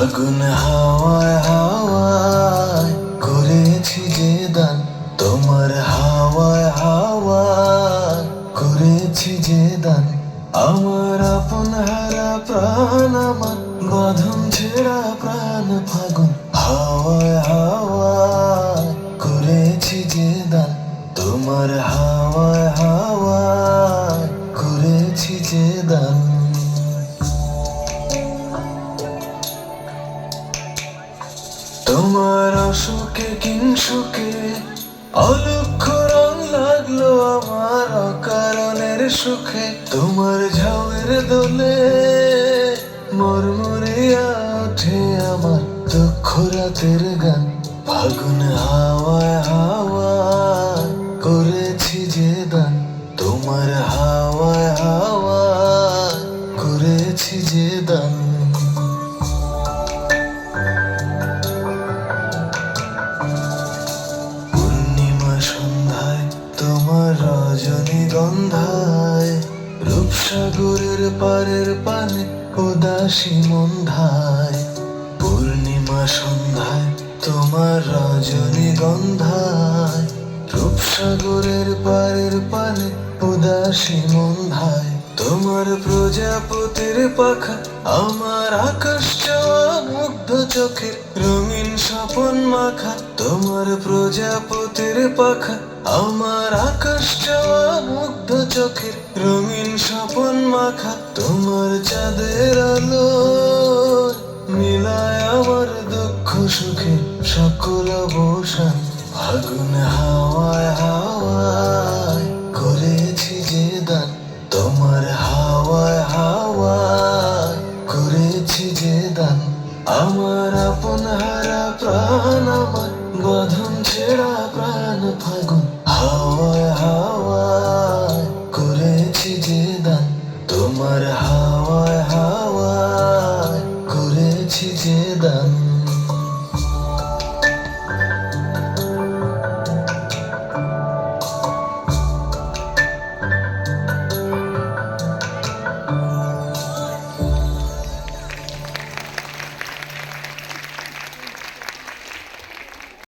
ফাগুন হাওয়ায় হাওয়ায় করেছি যে দান, তোমার হাওয়ায় হাওয়ায় করেছি যে দান। আমার আপন হারা প্রাণ, আমার বাঁধন ছেঁড়া প্রাণ, ফাগুন হাওয়ায় হাওয়ায় করেছি যে দান, তোমার হাওয়ায় হাওয়ায় করেছি যে দান। তোমার অসুখে কিংসুকে অলক্ষ রং লাগলো আমার অকারণের সুখে, তোমার ঝাউয়ের দোলে মরমরিয়া ওঠে আমার দুঃখ রাতের গান। ফাগুন হাওয়ায় হাওয়ায় করেছি যে দান, তোমার হাওয়ায় হাওয়ায় করেছি যে দান। সন্ধ্যায় তোমার রজনীগন্ধায়, রূপসাগরের পারের পানে উদাসী মন্ধায়। পূর্ণিমা সন্ধ্যায় তোমার রজনীগন্ধায়, রূপসাগরের পারের পানে উদাসী মন্ধায়। তোমার প্রজাপতির পাখা আমার আকাশ চাওয়া মুগ্ধ চোখের রঙিন স্বপন মাখা, তোমার প্রজাপতির পাখা আমার আকাশ চাওয়া মুগ্ধ চোখের রঙিন স্বপন মাখা। তোমার চাঁদের আলো মিলায় আমার দুঃখ সুখে সকল অবসান। ফাগুন হাওয়ায় হাওয়ায় করেছি যে দান, তোমার হাওয়ায় হাওয়ায় করেছি যে দান। আমার